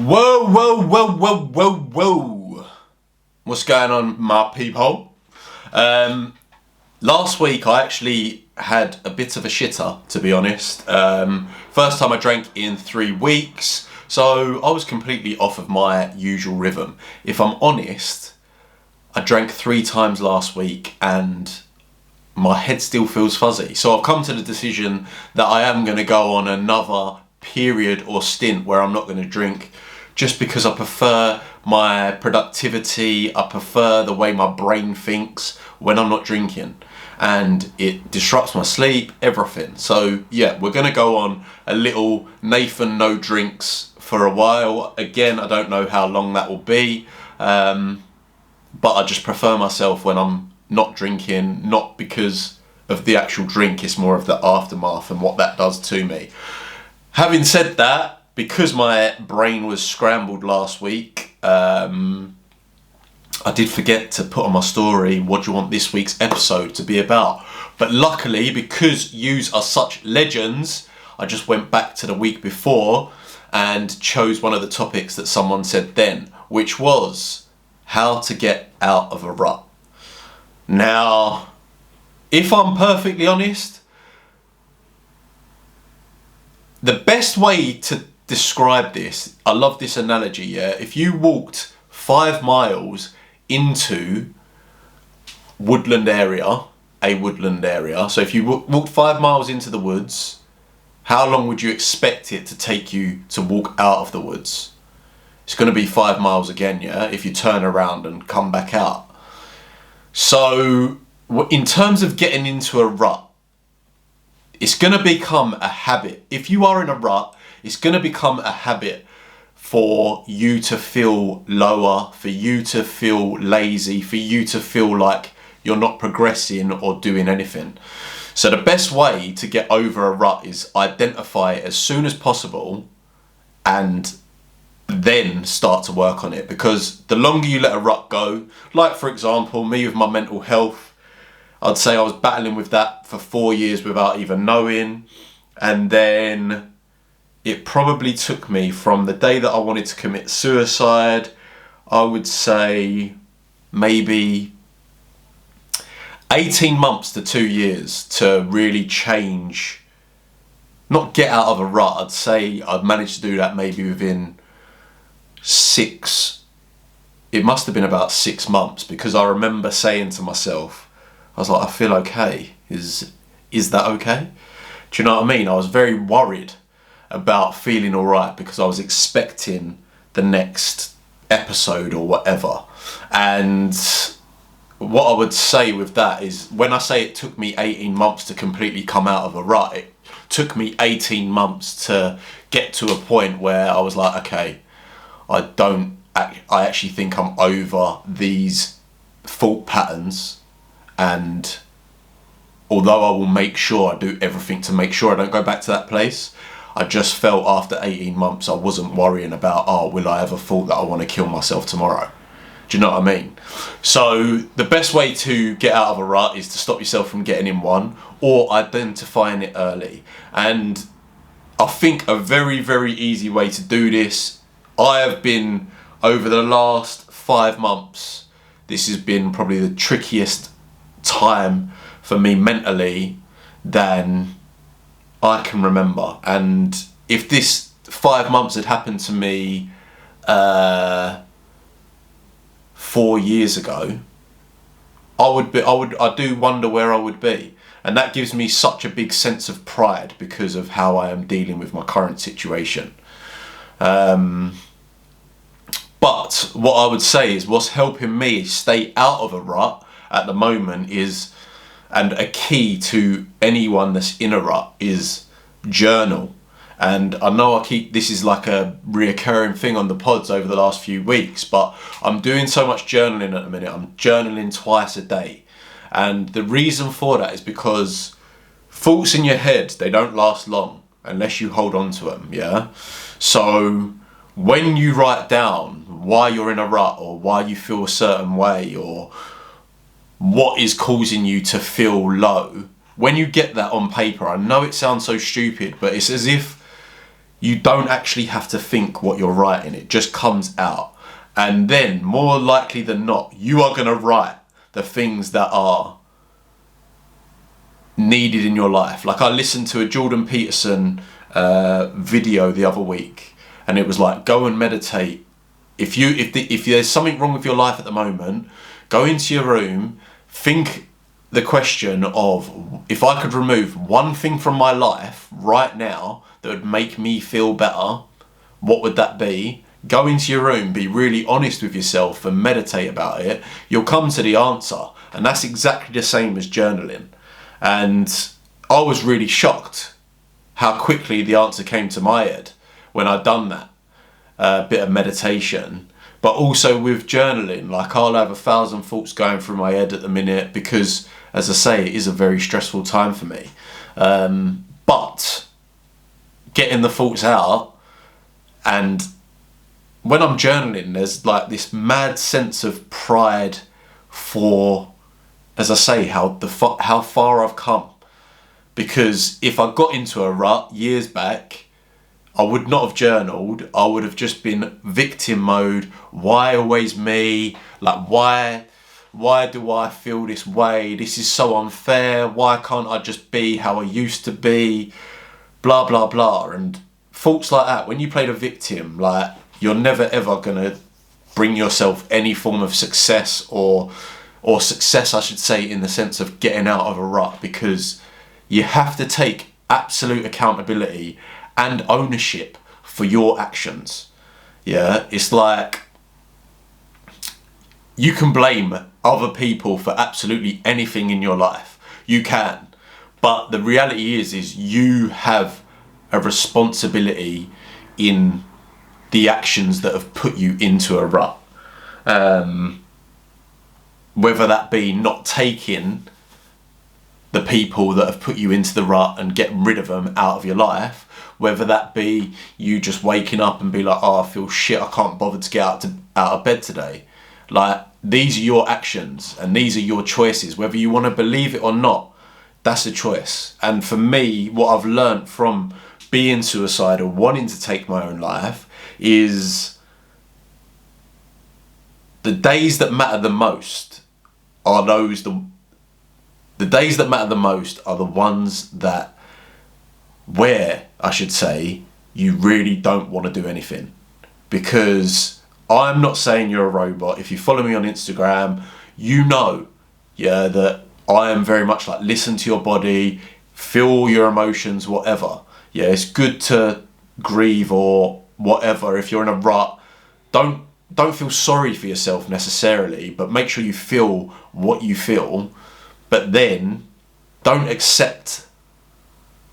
Whoa, whoa, whoa, whoa, whoa, whoa. What's going on, my peephole? Last week I actually had a bit of a shitter, to be honest. First time I drank in 3 weeks, so I was completely off of my usual rhythm. If I'm honest, I drank 3 times last week and my head still feels fuzzy. So I've come to the decision that I am going to go on another period or stint where I'm not going to drink, just because I prefer my productivity, I prefer the way my brain thinks when I'm not drinking, and it disrupts my sleep, everything. So yeah, we're going to go on a little Nathan no drinks for a while. Again, I don't know how long that will be, but I just prefer myself when I'm not drinking, not because of the actual drink, it's more of the aftermath and what that does to me. Having said that, because my brain was scrambled last week, I did forget to put on my story what do you want this week's episode to be about. But luckily, because yous are such legends, I just went back to the week before and chose one of the topics that someone said then, which was how to get out of a rut. Now, if I'm perfectly honest, the best way to describe this, I love this analogy, yeah? If you walked 5 miles into a woodland area, so if you walked 5 miles into the woods, how long would you expect it to take you to walk out of the woods? It's going to be 5 miles again, yeah? If you turn around and come back out. So, in terms of getting into a rut, it's going to become a habit. If you are in a rut, it's going to become a habit for you to feel lower, for you to feel lazy, for you to feel like you're not progressing or doing anything. So the best way to get over a rut is identify it as soon as possible and then start to work on it. Because the longer you let a rut go, like for example, me with my mental health, I'd say I was battling with that for 4 years without even knowing. And then it probably took me from the day that I wanted to commit suicide, I would say maybe 18 months to 2 years to really change, not get out of a rut. I'd say I'd managed to do that maybe within it must have been about 6 months, because I remember saying to myself, I was like, I feel okay. Is that okay? Do you know what I mean? I was very worried about feeling alright because I was expecting the next episode or whatever. And what I would say with that is, when I say it took me 18 months to completely come out of a rut, it took me 18 months to get to a point where I was like, okay, I actually think I'm over these thought patterns. And although I will make sure I do everything to make sure I don't go back to that place, I just felt after 18 months I wasn't worrying about, will I ever thought that I want to kill myself tomorrow? Do you know what I mean? So the best way to get out of a rut is to stop yourself from getting in one, or identifying it early. And I think a very, very easy way to do this, I have been, over the last 5 months, this has been probably the trickiest time for me mentally than I can remember. And if this 5 months had happened to me 4 years ago, I do wonder where I would be. And that gives me such a big sense of pride because of how I am dealing with my current situation. But what I would say is, what's helping me stay out of a rut at the moment is, and a key to anyone that's in a rut, is journal. And I know this is like a reoccurring thing on the pods over the last few weeks, but I'm doing so much journaling at the minute. I'm journaling twice a day. And the reason for that is because thoughts in your head, they don't last long unless you hold on to them, yeah? So when you write down why you're in a rut, or why you feel a certain way, or what is causing you to feel low, when you get that on paper, I know it sounds so stupid, but it's as if you don't actually have to think what you're writing. It just comes out. And then, more likely than not, you are going to write the things that are needed in your life. Like, I listened to a Jordan Peterson video the other week, and it was like, go and meditate. If there's something wrong with your life at the moment, go into your room, think the question of, if I could remove one thing from my life right now that would make me feel better, what would that be? Go into your room, be really honest with yourself and meditate about it. You'll come to the answer. And that's exactly the same as journaling. And I was really shocked how quickly the answer came to my head when I'd done that bit of meditation. But also with journaling, like, I'll have 1,000 thoughts going through my head at the minute because, as I say, it is a very stressful time for me. But getting the thoughts out, and when I'm journaling, there's like this mad sense of pride for, as I say, how far I've come. Because if I got into a rut years back, I would not have journaled. I would have just been victim mode. Why always me? Like, why do I feel this way? This is so unfair. Why can't I just be how I used to be? Blah, blah, blah. And thoughts like that, when you play the victim, like, you're never ever gonna bring yourself any form of success or success, I should say, in the sense of getting out of a rut, because you have to take absolute accountability and ownership for your actions. Yeah, it's like, you can blame other people for absolutely anything in your life. You can. But the reality is you have a responsibility in the actions that have put you into a rut. Whether that be not taking the people that have put you into the rut and getting rid of them out of your life, whether that be you just waking up and be like, oh, I feel shit, I can't bother to get out of bed today. Like, these are your actions and these are your choices. Whether you want to believe it or not, that's a choice. And for me, what I've learned from being suicidal, wanting to take my own life, is the days that matter the most are the days that matter the most are the ones where, I should say, you really don't want to do anything. Because I'm not saying you're a robot. If you follow me on Instagram, you know, yeah, that I am very much like, listen to your body, feel your emotions, whatever. Yeah, it's good to grieve or whatever. If you're in a rut, don't feel sorry for yourself necessarily, but make sure you feel what you feel. But then don't accept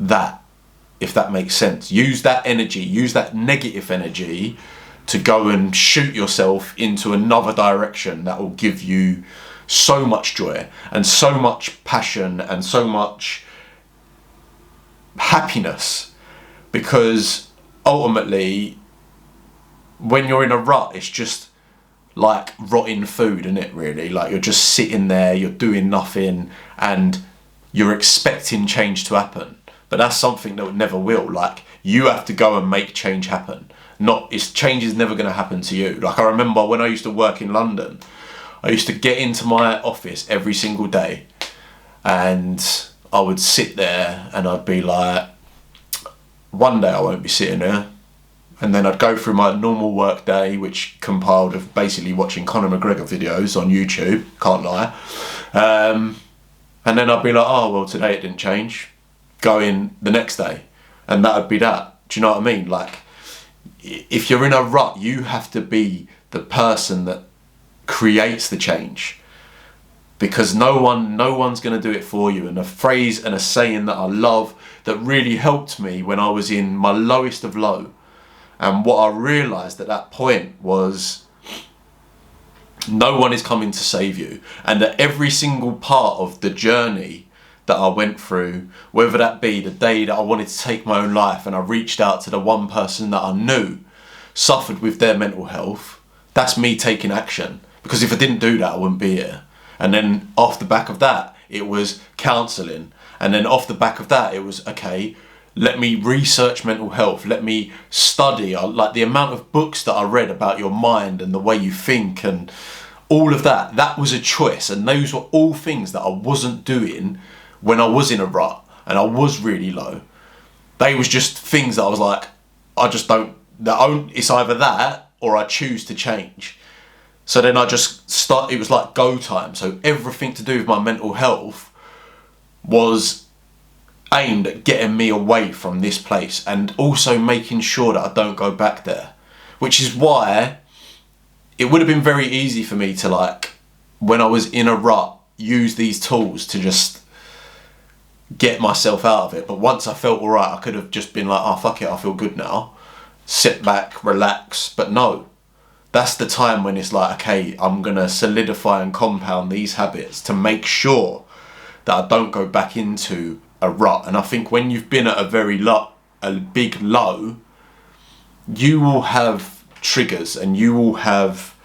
that, if that makes sense. Use that energy, use that negative energy to go and shoot yourself into another direction that will give you so much joy and so much passion and so much happiness. Because ultimately, when you're in a rut, it's just like rotting food, isn't it, really? Like, you're just sitting there, you're doing nothing, and you're expecting change to happen. But that's something that never will. Like, you have to go and make change happen. Change is never going to happen to you. Like, I remember when I used to work in London, I used to get into my office every single day, and I would sit there and I'd be like, one day I won't be sitting there. And then I'd go through my normal work day, which compiled of basically watching Conor McGregor videos on YouTube, can't lie. And then I'd be like, oh, well, today it didn't change. Go in the next day. And that would be that. Do you know what I mean? Like, if you're in a rut, you have to be the person that creates the change. Because no one's going to do it for you. And a phrase and a saying that I love that really helped me when I was in my lowest of low, and what I realised at that point was, no one is coming to save you. And that every single part of the journey that I went through, whether that be the day that I wanted to take my own life and I reached out to the one person that I knew suffered with their mental health, that's me taking action. Because if I didn't do that, I wouldn't be here. And then off the back of that, it was counselling. And then off the back of that, it was, okay, let me research mental health, let me study, like the amount of books that I read about your mind and the way you think and all of that. That was a choice, and those were all things that I wasn't doing when I was in a rut and I was really low. They was just things that I was like, I just don't, it's either that or I choose to change. So then I just it was like go time. So everything to do with my mental health was aimed at getting me away from this place and also making sure that I don't go back there. Which is why it would have been very easy for me to, like, when I was in a rut, use these tools to just get myself out of it. But once I felt alright, I could have just been like, oh fuck it, I feel good now. Sit back, relax. But no, that's the time when it's like, okay, I'm gonna solidify and compound these habits to make sure that I don't go back into a rut. And I think when you've been at a big low, you will have triggers and you will have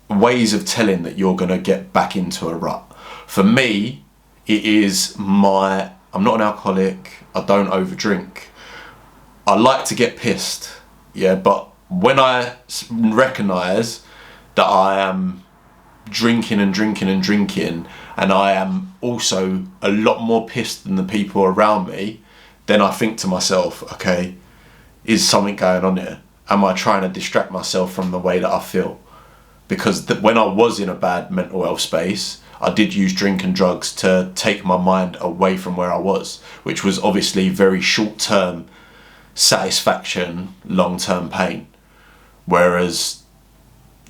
ways of telling that you're gonna get back into a rut. For me, it is I'm not an alcoholic, I don't overdrink. I like to get pissed, yeah, but when I recognise that I am drinking and drinking and drinking, and I am also a lot more pissed than the people around me, then I think to myself, okay, is something going on here? Am I trying to distract myself from the way that I feel? Because when I was in a bad mental health space, I did use drink and drugs to take my mind away from where I was, which was obviously very short-term satisfaction, long-term pain. Whereas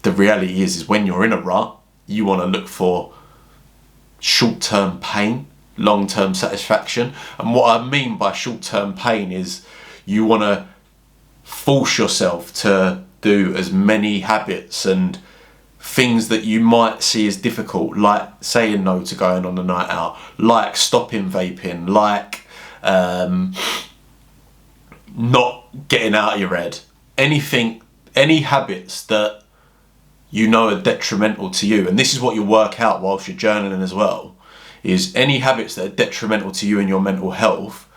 the reality is when you're in a rut, you want to look for short-term pain, long-term satisfaction. And what I mean by short-term pain is you want to force yourself to do as many habits and things that you might see as difficult, like saying no to going on a night out, like stopping vaping, like not getting out of your head. Any habits that you know are detrimental to you, and this is what you work out whilst you're journaling as well, is any habits that are detrimental to you and your mental health,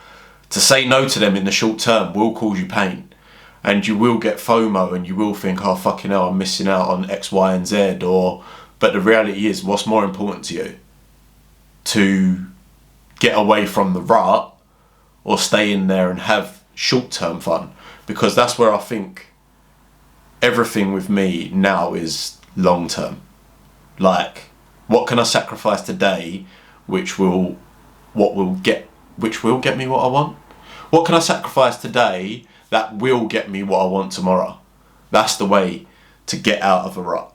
to say no to them in the short term will cause you pain. And you will get FOMO and you will think, oh fucking hell, I'm missing out on X, Y and Z. But the reality is, what's more important to you? To get away from the rut or stay in there and have short-term fun? Because that's where I think everything with me now is long-term. Like, what can I sacrifice today which will get me what I want? What can I sacrifice today that will get me what I want tomorrow? That's the way to get out of a rut.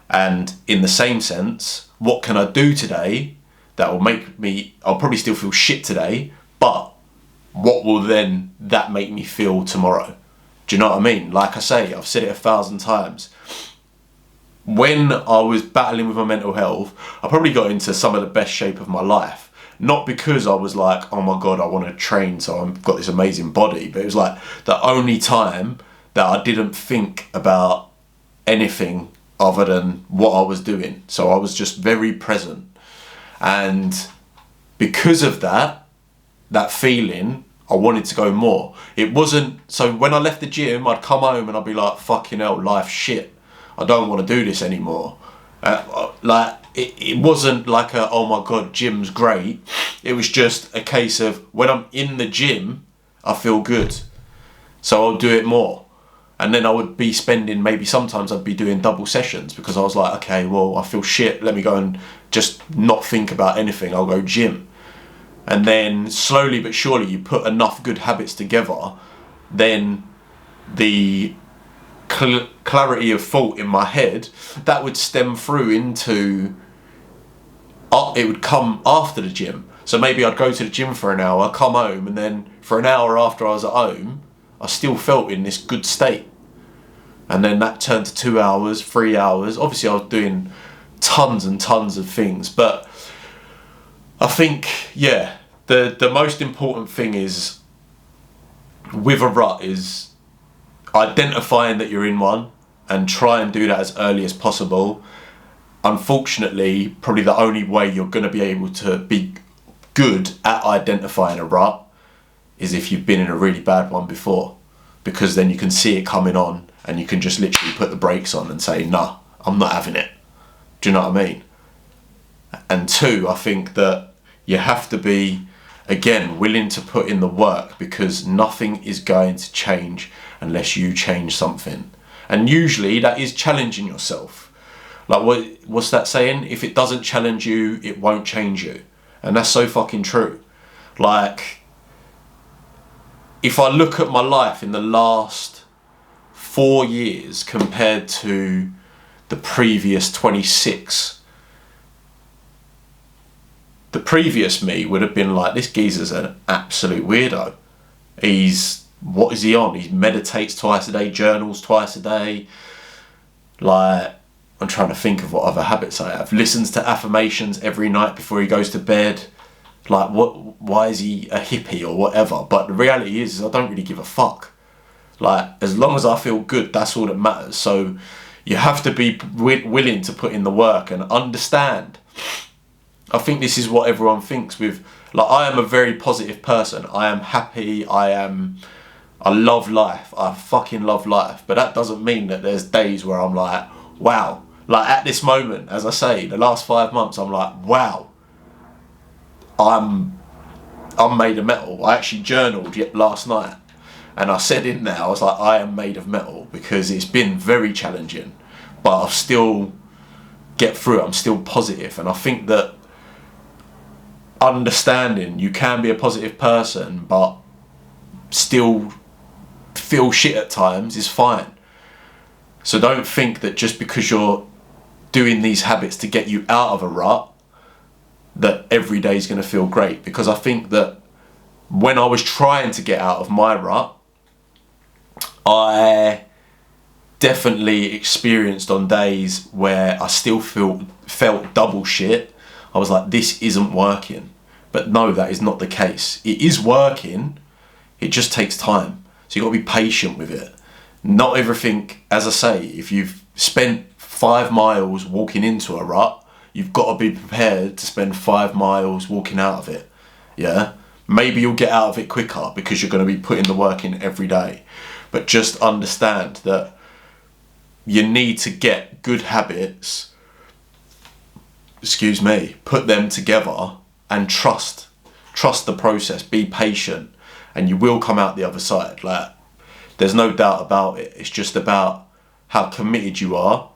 And in the same sense, what can I do today that will make me, I'll probably still feel shit today, but what will then that make me feel tomorrow? Do you know what I mean? Like I say, I've said it 1,000 times. When I was battling with my mental health, I probably got into some of the best shape of my life. Not because I was like, oh my God, I want to train so I've got this amazing body. But it was like the only time that I didn't think about anything other than what I was doing. So I was just very present. And because of that feeling, I wanted to go more. It wasn't, so when I left the gym, I'd come home and I'd be like, fucking hell, life's shit. I don't want to do this anymore. It wasn't like oh my God, gym's great. It was just a case of when I'm in the gym, I feel good. So I'll do it more. And then I would be spending, maybe sometimes I'd be doing double sessions because I was like, okay, well, I feel shit. Let me go and just not think about anything. I'll go gym. And then slowly but surely you put enough good habits together, then the clarity of thought in my head, that would stem through into, it would come after the gym. So maybe I'd go to the gym for an hour, come home, and then for an hour after I was at home, I still felt in this good state. And then that turned to 2 hours, 3 hours. Obviously I was doing tons and tons of things, but I think, yeah, the most important thing is with a rut is identifying that you're in one and try and do that as early as possible. Unfortunately, probably the only way you're going to be able to be good at identifying a rut is if you've been in a really bad one before, because then you can see it coming on and you can just literally put the brakes on and say, nah, I'm not having it. Do you know what I mean? And two, I think that you have to be, again, willing to put in the work, because nothing is going to change unless you change something. And usually that is challenging yourself. Like, what's that saying? If it doesn't challenge you, it won't change you. And that's so fucking true. Like, if I look at my life in the last 4 years compared to the previous 26, the previous me would have been like, this geezer's an absolute weirdo. What is he on? He meditates twice a day, journals twice a day. Like, I'm trying to think of what other habits I have. Listens to affirmations every night before he goes to bed. Like, why is he a hippie or whatever? But the reality is I don't really give a fuck. Like, as long as I feel good, that's all that matters. So you have to be willing to put in the work and understand. I think this is what everyone thinks with, like, I am a very positive person. I am happy. I love life. I fucking love life. But that doesn't mean that there's days where I'm like, wow. Like, at this moment, as I say, the last 5 months, I'm like, wow. I'm made of metal. I actually journaled last night. And I said in there, I was like, I am made of metal, because it's been very challenging, but I'll still get through it. I'm still positive. And I think that understanding you can be a positive person, but still feel shit at times is fine. So don't think that just because you're doing these habits to get you out of a rut, that every day is going to feel great. Because I think that when I was trying to get out of my rut, I definitely experienced on days where I still felt double shit. I was like, this isn't working. But no, that is not the case. It is working. It just takes time. So you've got to be patient with it. Not everything, as I say, if you've spent 5 miles walking into a rut, you've got to be prepared to spend 5 miles walking out of it. Yeah? Maybe you'll get out of it quicker because you're going to be putting the work in every day. But just understand that you need to get good habits, put them together and trust the process, be patient, and you will come out the other side. Like, there's no doubt about it. It's just about how committed you are,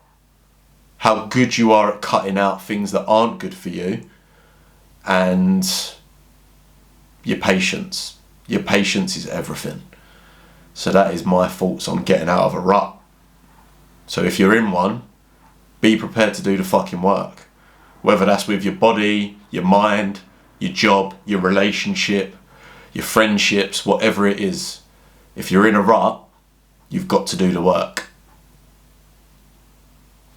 how good you are at cutting out things that aren't good for you, and your patience. Your patience is everything. So that is my thoughts on getting out of a rut. So if you're in one, be prepared to do the fucking work. Whether that's with your body, your mind, your job, your relationship, your friendships, whatever it is. If you're in a rut, you've got to do the work.